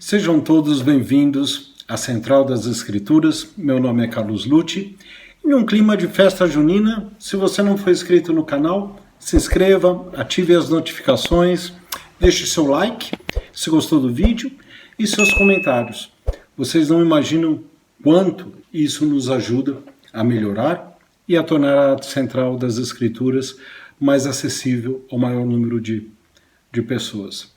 Sejam todos bem-vindos à Central das Escrituras. Meu nome é Carlos Lucci. Em um clima de festa junina, se você não for inscrito no canal, se inscreva, ative as notificações, deixe seu like se gostou do vídeo e seus comentários. Vocês não imaginam quanto isso nos ajuda a melhorar e a tornar a Central das Escrituras mais acessível ao maior número de pessoas.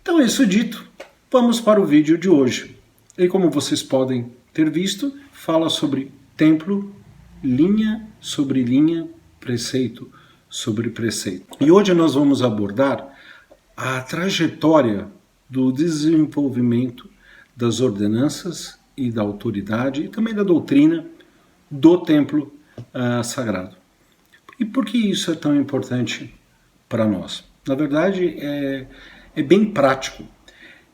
Então, isso dito, vamos para o vídeo de hoje. E como vocês podem ter visto, fala sobre templo, linha sobre linha, preceito sobre preceito. E hoje nós vamos abordar a trajetória do desenvolvimento das ordenanças e da autoridade e também da doutrina do templo sagrado. E por que isso é tão importante para nós? Na verdade, é bem prático.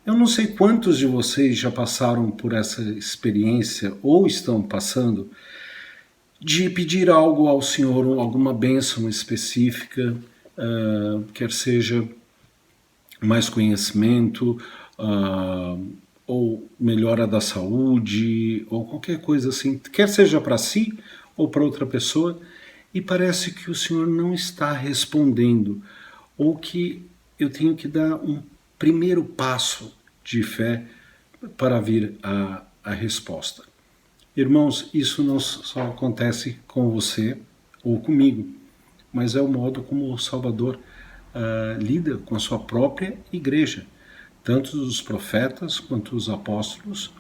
Eu não sei quantos de vocês já passaram por essa experiência ou estão passando de pedir algo ao Senhor, alguma bênção específica, quer seja mais conhecimento, ou melhora da saúde, ou qualquer coisa assim, quer seja para si ou para outra pessoa, e parece que o Senhor não está respondendo, ou que eu tenho que dar um primeiro passo de fé para vir a resposta. Irmãos, isso não só acontece com você ou comigo, mas é o modo como o Salvador lida com a sua própria igreja. Tanto os profetas quanto os apóstolos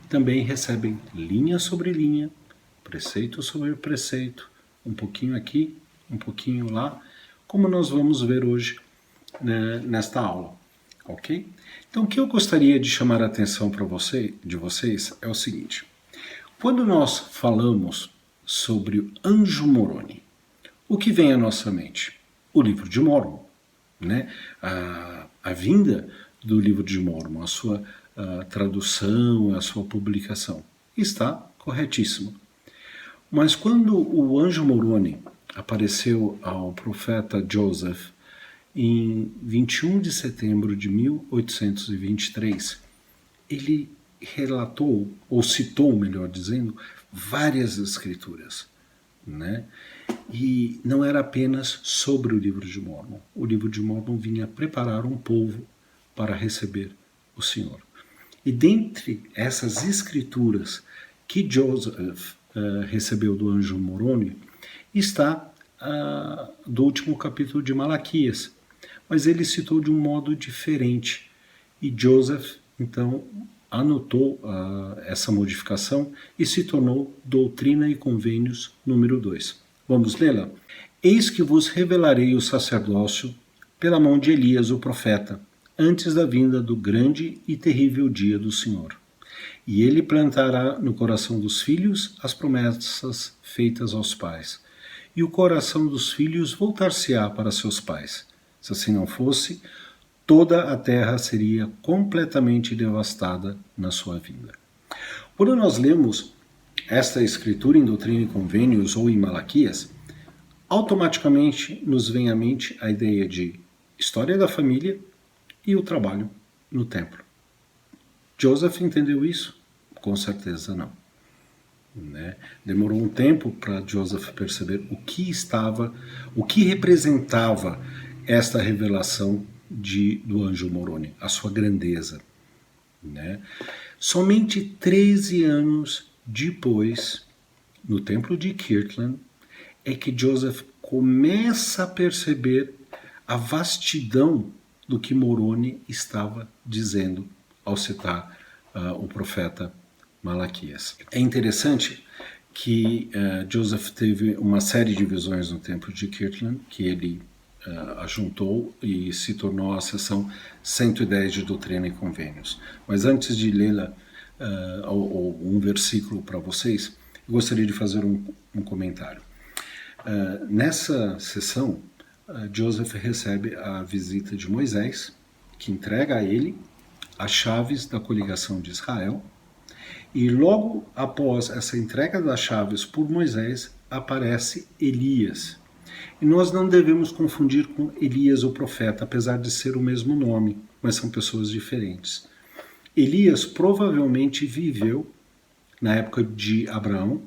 também recebem linha sobre linha, preceito sobre preceito, um pouquinho aqui, um pouquinho lá, como nós vamos ver hoje, né, nesta aula, ok? Então, o que eu gostaria de chamar a atenção de vocês é o seguinte: quando nós falamos sobre o Anjo Moroni, o que vem à nossa mente? O livro de Mórmon, né? A vinda do livro de Mórmon, a sua tradução, a sua publicação, está corretíssimo. Mas quando o Anjo Moroni apareceu ao profeta Joseph em 21 de setembro de 1823, ele relatou, ou citou, melhor dizendo, várias escrituras, né? E não era apenas sobre o livro de Mórmon. O livro de Mórmon vinha preparar um povo para receber o Senhor. E dentre essas escrituras que Joseph recebeu do Anjo Moroni, está do último capítulo de Malaquias, mas ele citou de um modo diferente. E Joseph, então, anotou essa modificação e se tornou Doutrina e Convênios número 2. Vamos lê-la? Eis que vos revelarei o sacerdócio pela mão de Elias, o profeta, antes da vinda do grande e terrível dia do Senhor. E ele plantará no coração dos filhos as promessas feitas aos pais, e o coração dos filhos voltar-se-á para seus pais. Se assim não fosse, toda a terra seria completamente devastada na sua vinda. Quando nós lemos esta escritura em Doutrina e Convênios ou em Malaquias, automaticamente nos vem à mente a ideia de história da família e o trabalho no templo. Joseph entendeu isso? Com certeza não. Né? Demorou um tempo para Joseph perceber o que representava esta revelação do Anjo Moroni, a sua grandeza. Né? Somente 13 anos depois, no templo de Kirtland, é que Joseph começa a perceber a vastidão do que Moroni estava dizendo ao citar o profeta Malaquias. É interessante que Joseph teve uma série de visões no templo de Kirtland, que ele ajuntou e se tornou a seção 110 de Doutrina e Convênios. Mas antes de lê-la, um versículo para vocês, eu gostaria de fazer um comentário. Nessa sessão, Joseph recebe a visita de Moisés, que entrega a ele as chaves da coligação de Israel, e logo após essa entrega das chaves por Moisés, aparece Elias. E nós não devemos confundir com Elias o profeta, apesar de ser o mesmo nome, mas são pessoas diferentes. Elias provavelmente viveu na época de Abraão,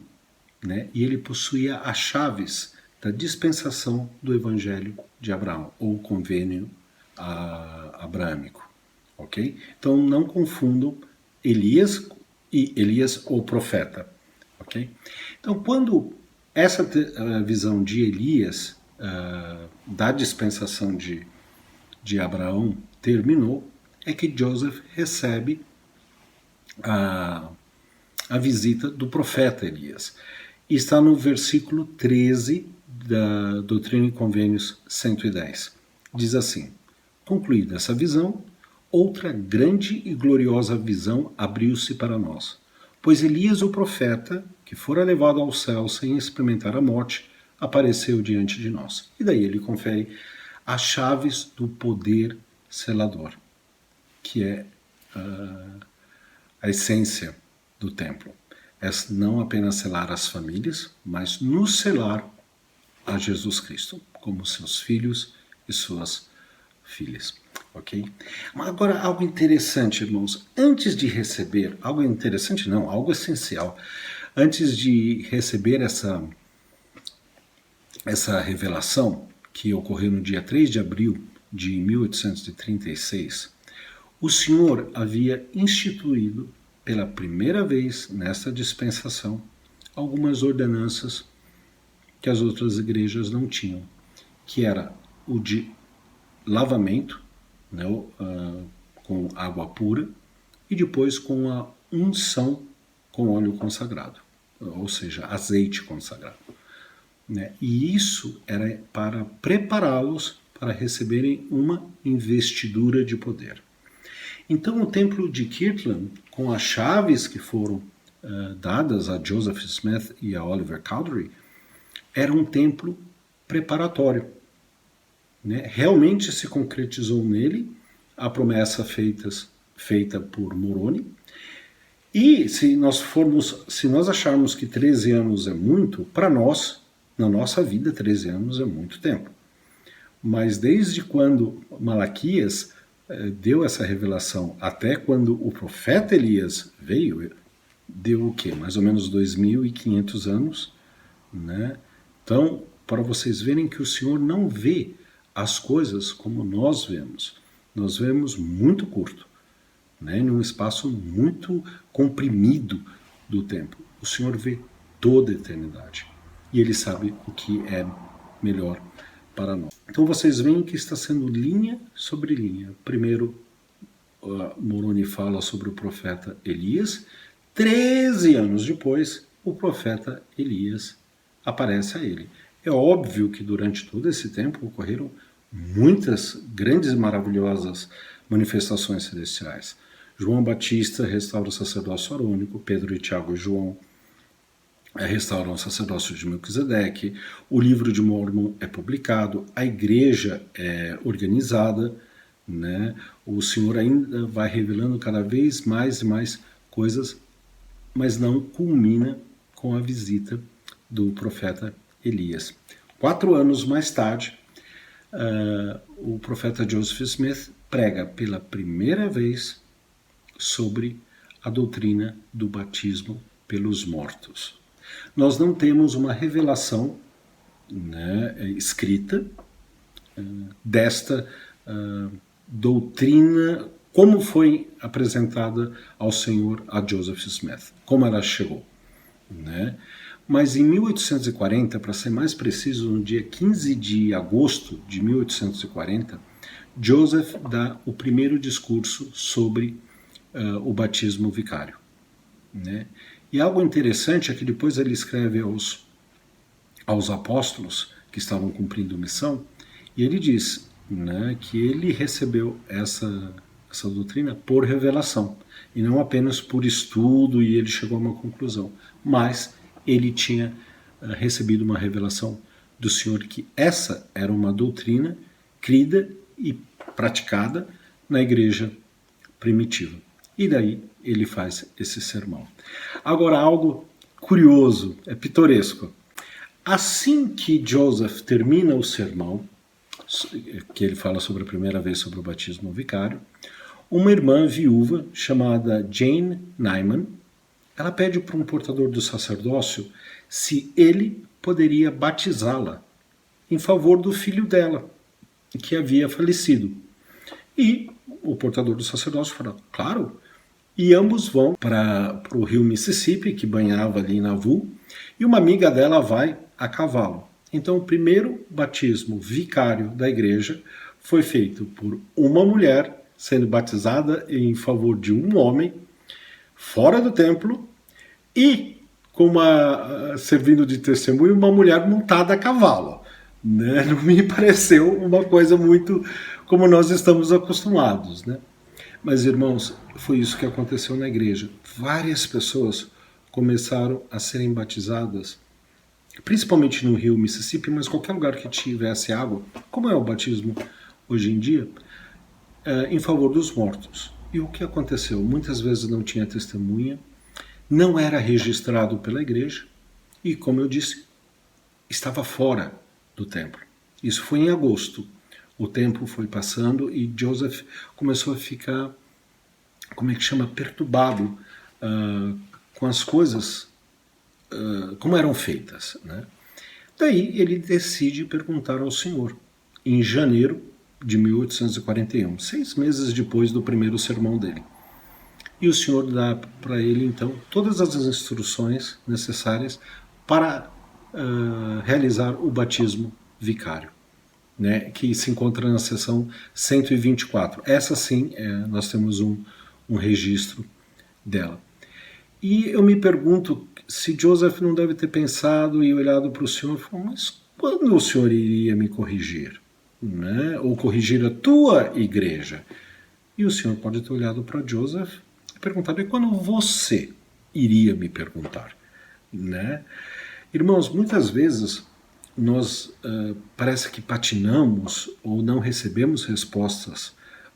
né? E ele possuía as chaves da dispensação do Evangelho de Abraão, ou convênio abraâmico. Ok? Então não confundam Elias e Elias o profeta. Ok? Então quando essa visão de Elias, da dispensação de Abraão, terminou, é que Joseph recebe a visita do profeta Elias. E está no versículo 13 da Doutrina e Convênios 110. Diz assim: concluída essa visão, outra grande e gloriosa visão abriu-se para nós. Pois Elias, o profeta, que fora levado ao céu sem experimentar a morte, apareceu diante de nós. E daí ele confere as chaves do poder selador, que é a essência do templo. É não apenas selar as famílias, mas nos selar a Jesus Cristo, como seus filhos e suas filhas. Ok? Mas agora, algo interessante, irmãos. Antes de receber, algo interessante não, algo essencial. Antes de receber essa revelação, que ocorreu no dia 3 de abril de 1836, o Senhor havia instituído pela primeira vez nesta dispensação algumas ordenanças que as outras igrejas não tinham, que era o de lavamento, né, com água pura, e depois com a unção com óleo consagrado, ou seja, azeite consagrado. Né? E isso era para prepará-los para receberem uma investidura de poder. Então o templo de Kirtland, com as chaves que foram dadas a Joseph Smith e a Oliver Cowdery, era um templo preparatório. Né? Realmente se concretizou nele a promessa feita por Moroni. E se nós acharmos que 13 anos é muito, para nós, na nossa vida, 13 anos é muito tempo. Mas desde quando Malaquias deu essa revelação até quando o profeta Elias veio, deu o quê? Mais ou menos 2.500 anos, né? Então, para vocês verem que o Senhor não vê as coisas como nós vemos. Nós vemos muito curto, né? Num espaço muito comprimido do tempo. O Senhor vê toda a eternidade. E Ele sabe o que é melhor para nós. Então vocês veem que está sendo linha sobre linha. Primeiro, Moroni fala sobre o profeta Elias. 13 anos depois, o profeta Elias aparece a ele. É óbvio que durante todo esse tempo ocorreram muitas grandes e maravilhosas manifestações celestiais. João Batista restaura o sacerdócio arônico, Pedro e Tiago e João restauram o sacerdócio de Melquisedeque, o livro de Mórmon é publicado, a igreja é organizada, né? O Senhor ainda vai revelando cada vez mais e mais coisas, mas não culmina com a visita do profeta Elias. 4 anos mais tarde, o profeta Joseph Smith prega pela primeira vez sobre a doutrina do batismo pelos mortos. Nós não temos uma revelação, né, escrita desta doutrina, como foi apresentada ao Senhor a Joseph Smith, como ela chegou. Né? Mas em 1840, para ser mais preciso, no dia 15 de agosto de 1840, Joseph dá o primeiro discurso sobre o batismo vicário. Né? E algo interessante é que depois ele escreve aos apóstolos que estavam cumprindo missão, e ele diz, né, que ele recebeu essa doutrina por revelação, e não apenas por estudo e ele chegou a uma conclusão, mas ele tinha recebido uma revelação do Senhor que essa era uma doutrina crida e praticada na igreja primitiva. E daí ele faz esse sermão. Agora, algo curioso, é pitoresco. Assim que Joseph termina o sermão, que ele fala sobre a primeira vez sobre o batismo vicário, Uma irmã viúva chamada Jane Nyman, ela pede para um portador do sacerdócio se ele poderia batizá-la em favor do filho dela, que havia falecido. E o portador do sacerdócio fala, claro, e ambos vão para o rio Mississippi, que banhava ali Nauvoo, e uma amiga dela vai a cavalo. Então, o primeiro batismo vicário da igreja foi feito por uma mulher sendo batizada em favor de um homem, fora do templo, e servindo de testemunho, uma mulher montada a cavalo. Né? Não me pareceu uma coisa muito como nós estamos acostumados. Né? Mas, irmãos, foi isso que aconteceu na igreja. Várias pessoas começaram a serem batizadas, principalmente no rio Mississippi, mas qualquer lugar que tivesse água, como é o batismo hoje em dia, em favor dos mortos. E o que aconteceu? Muitas vezes não tinha testemunha, não era registrado pela igreja e, como eu disse, estava fora do templo. Isso foi em agosto. O tempo foi passando e Joseph começou a ficar, perturbado com as coisas como eram feitas. Né? Daí ele decide perguntar ao Senhor, em janeiro de 1841, 6 meses depois do primeiro sermão dele. E o Senhor dá para ele, então, todas as instruções necessárias para realizar o batismo vicário, né, que se encontra na seção 124. Essa sim, nós temos um registro dela. E eu me pergunto se Joseph não deve ter pensado e olhado para o Senhor e falou, mas quando o Senhor iria me corrigir? Né? Ou corrigir a tua igreja? E o Senhor pode ter olhado para Joseph e perguntado, e quando você iria me perguntar? Né? Irmãos, muitas vezes nós parece que patinamos ou não recebemos respostas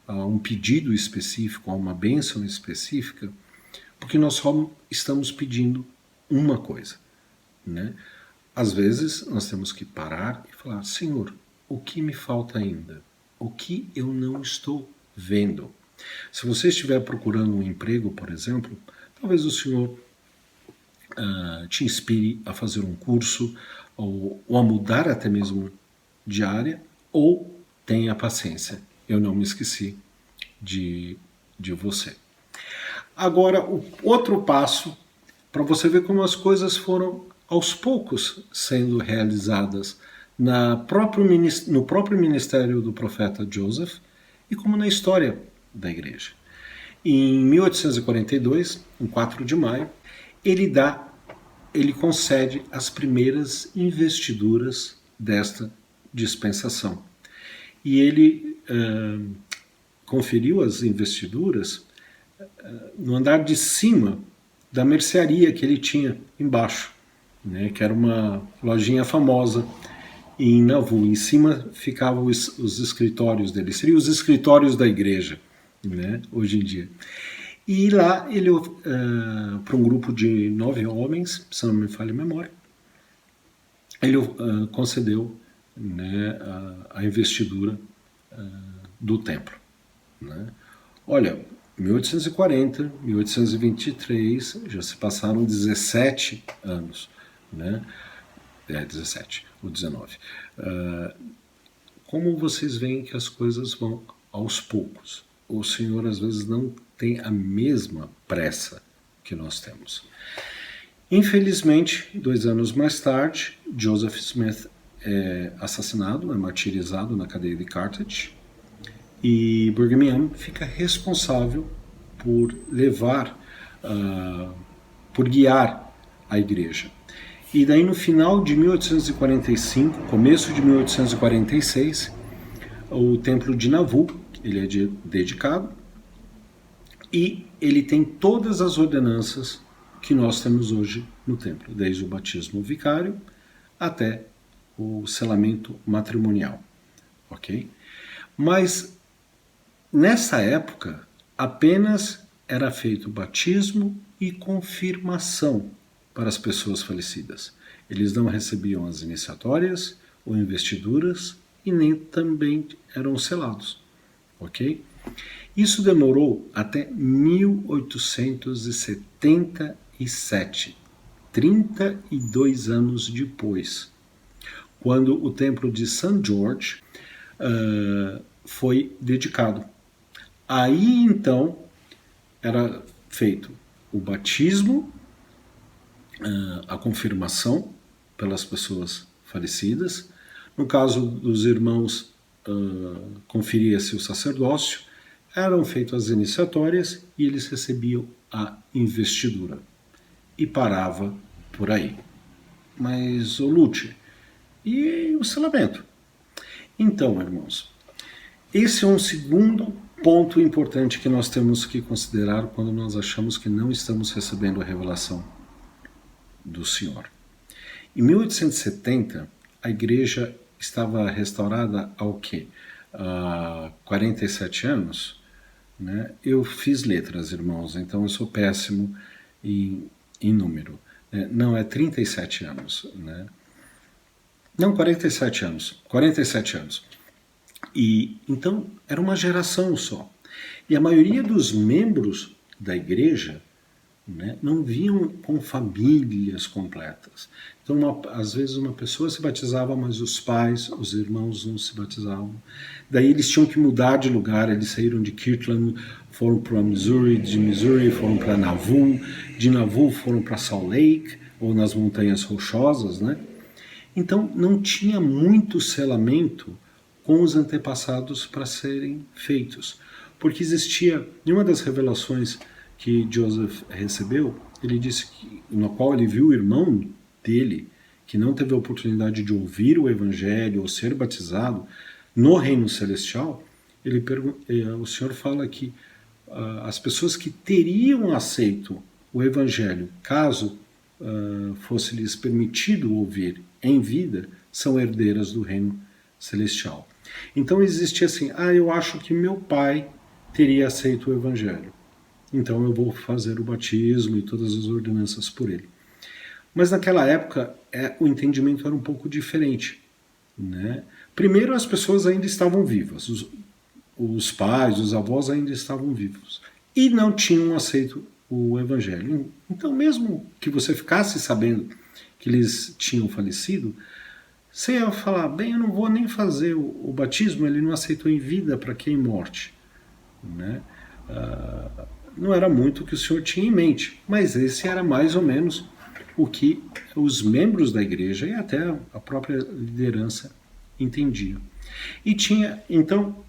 a um pedido específico, a uma bênção específica, porque nós só estamos pedindo uma coisa. Né? Às vezes nós temos que parar e falar, Senhor, o que me falta ainda? O que eu não estou vendo? Se você estiver procurando um emprego, por exemplo, talvez o Senhor te inspire a fazer um curso ou a mudar até mesmo de área, ou tenha paciência. Eu não me esqueci de você. Agora, o outro passo, para você ver como as coisas foram aos poucos sendo realizadas no próprio ministério do profeta Joseph e como na história da igreja. Em 1842, em 4 de maio, ele concede as primeiras investiduras desta dispensação. E ele conferiu as investiduras no andar de cima da mercearia que ele tinha embaixo, né, que era uma lojinha famosa em Nauvoo. Em cima ficavam os escritórios dele, seriam os escritórios da igreja, né, hoje em dia. E lá ele, para um grupo de 9 homens, se não me falha a memória, ele concedeu, né, a investidura do templo. Né. Olha, 1840, 1823, já se passaram 17 anos, né? 17 ou 19. Como vocês veem que as coisas vão aos poucos. O Senhor às vezes não tem a mesma pressa que nós temos. Infelizmente, 2 anos mais tarde, Joseph Smith é assassinado, é martirizado na cadeia de Carthage, e Brigham Young fica responsável por por guiar a igreja. E daí no final de 1845, começo de 1846, o templo de Nauvoo, ele é dedicado, e ele tem todas as ordenanças que nós temos hoje no templo, desde o batismo vicário até o selamento matrimonial, ok? Mas nessa época, apenas era feito batismo e confirmação para as pessoas falecidas. Eles não recebiam as iniciatórias ou investiduras e nem também eram selados, ok? Isso demorou até 1877, 32 anos depois, quando o templo de St. George foi dedicado. Aí então era feito o batismo, a confirmação pelas pessoas falecidas. No caso dos irmãos, conferia-se o sacerdócio, eram feitas as iniciatórias e eles recebiam a investidura. E parava por aí. Mas, ô Lute, e o selamento? Então, irmãos, esse é um segundo ponto importante que nós temos que considerar quando nós achamos que não estamos recebendo a revelação do Senhor. Em 1870, a igreja estava restaurada ao quê? Há 47 anos? Né? Eu fiz letras, irmãos, então eu sou péssimo em número. Não, é 37 anos. Né? Não, 47 anos. 47 anos. E então era uma geração só. E a maioria dos membros da igreja, né, não vinham com famílias completas. Então, às vezes uma pessoa se batizava, mas os pais, os irmãos não se batizavam. Daí eles tinham que mudar de lugar, eles saíram de Kirtland, foram para Missouri, de Missouri foram para Nauvoo, de Nauvoo foram para Salt Lake, ou nas Montanhas Rochosas, né? Então não tinha muito selamento com os antepassados para serem feitos, porque existia, em uma das revelações que Joseph recebeu, ele disse que, no qual ele viu o irmão dele, que não teve a oportunidade de ouvir o evangelho ou ser batizado no reino celestial, o Senhor fala que as pessoas que teriam aceito o evangelho, caso fosse lhes permitido ouvir em vida, são herdeiras do reino celestial. Então existia assim, eu acho que meu pai teria aceito o evangelho, então eu vou fazer o batismo e todas as ordenanças por ele. Mas naquela época o entendimento era um pouco diferente. Né? Primeiro, as pessoas ainda estavam vivas, os pais, os avós ainda estavam vivos e não tinham aceito o evangelho. Então, mesmo que você ficasse sabendo que eles tinham falecido, você ia falar, bem, eu não vou nem fazer o batismo, ele não aceitou em vida, para que em morte? Né? Não era muito o que o Senhor tinha em mente, mas esse era mais ou menos o que os membros da igreja e até a própria liderança entendiam. E tinha, então,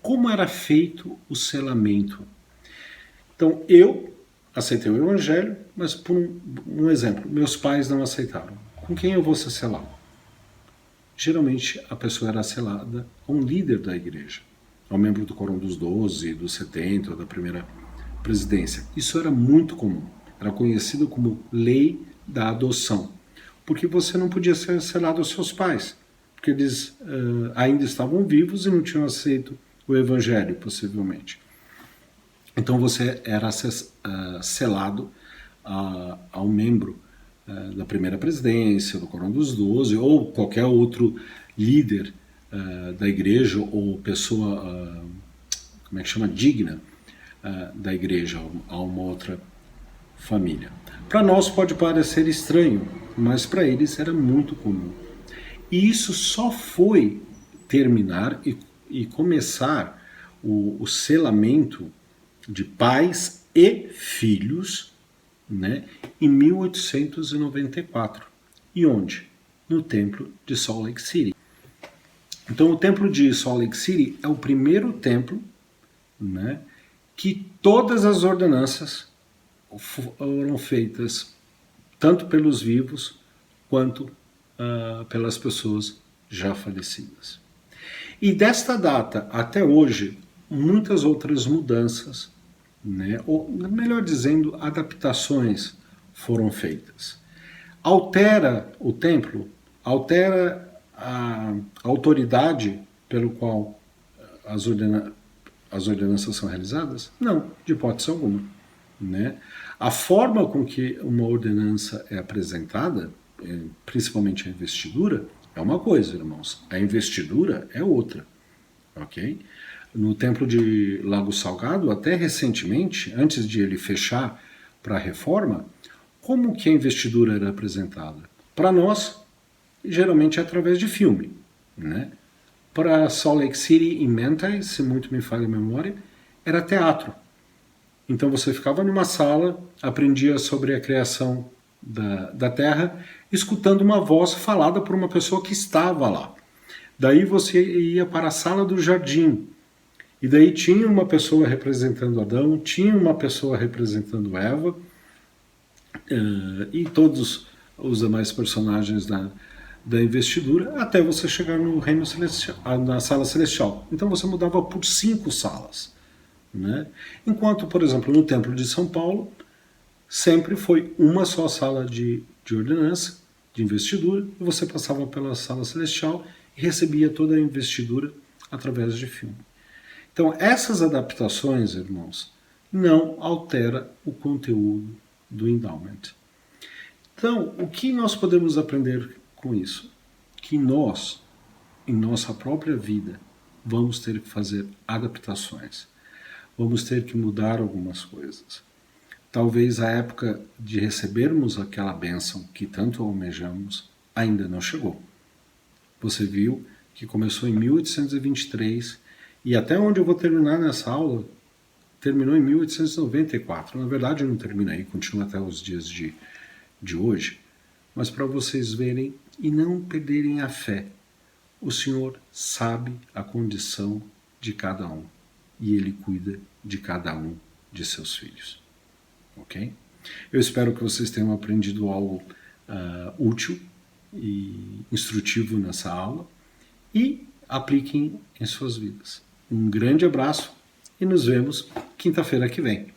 como era feito o selamento. Então, eu aceitei o evangelho, mas por um exemplo, meus pais não aceitaram. Com quem eu vou ser selado? Geralmente a pessoa era selada a um líder da igreja, ao membro do Quórum dos 12, dos 70, da primeira presidência. Isso era muito comum, era conhecido como lei da adoção, porque você não podia ser selado aos seus pais, porque eles ainda estavam vivos e não tinham aceito o evangelho, possivelmente. Então você era selado ao membro da primeira presidência, do Quórum dos 12, ou qualquer outro líder da igreja, ou pessoa, como é que chama, digna da igreja, a uma outra família. Para nós pode parecer estranho, mas para eles era muito comum. E isso só foi terminar e começar o selamento de pais e filhos, né, em 1894. E onde? No templo de Salt Lake City. Então o templo de Salt Lake City é o primeiro templo, né, que todas as ordenanças foram feitas tanto pelos vivos quanto pelas pessoas já falecidas. E desta data até hoje, muitas outras mudanças, né, ou melhor dizendo, adaptações foram feitas. Altera o templo, altera a autoridade pelo qual as ordenanças são realizadas? Não, de hipótese alguma. Né? A forma com que uma ordenança é apresentada, principalmente a investidura, é uma coisa, irmãos. A investidura é outra. Ok? no templo de Lago Salgado, até recentemente, antes de ele fechar para a reforma, como que a investidura era apresentada? Para nós, geralmente é através de filme, né? Para Salt Lake City e Manti, se muito me falha a memória, era teatro. Então você ficava numa sala, aprendia sobre a criação da Terra, escutando uma voz falada por uma pessoa que estava lá. Daí você ia para a sala do jardim, e daí tinha uma pessoa representando Adão, tinha uma pessoa representando Eva, e todos os demais personagens da investidura, até você chegar no reino celestial, na sala celestial. Então você mudava por 5 salas. Né? Enquanto, por exemplo, no Templo de São Paulo, sempre foi uma só sala de ordenança, de investidura, e você passava pela sala celestial e recebia toda a investidura através de filme. Então, essas adaptações, irmãos, não altera o conteúdo do endowment. Então, o que nós podemos aprender com isso? Que nós, em nossa própria vida, vamos ter que fazer adaptações. Vamos ter que mudar algumas coisas. Talvez a época de recebermos aquela bênção que tanto almejamos ainda não chegou. Você viu que começou em 1823 e até onde eu vou terminar nessa aula, terminou em 1894. Na verdade, não termina aí, continua até os dias de hoje. Mas para vocês verem e não perderem a fé, o Senhor sabe a condição de cada um e Ele cuida de cada um de seus filhos. Ok? Eu espero que vocês tenham aprendido algo útil e instrutivo nessa aula e apliquem em suas vidas. Um grande abraço e nos vemos quinta-feira que vem.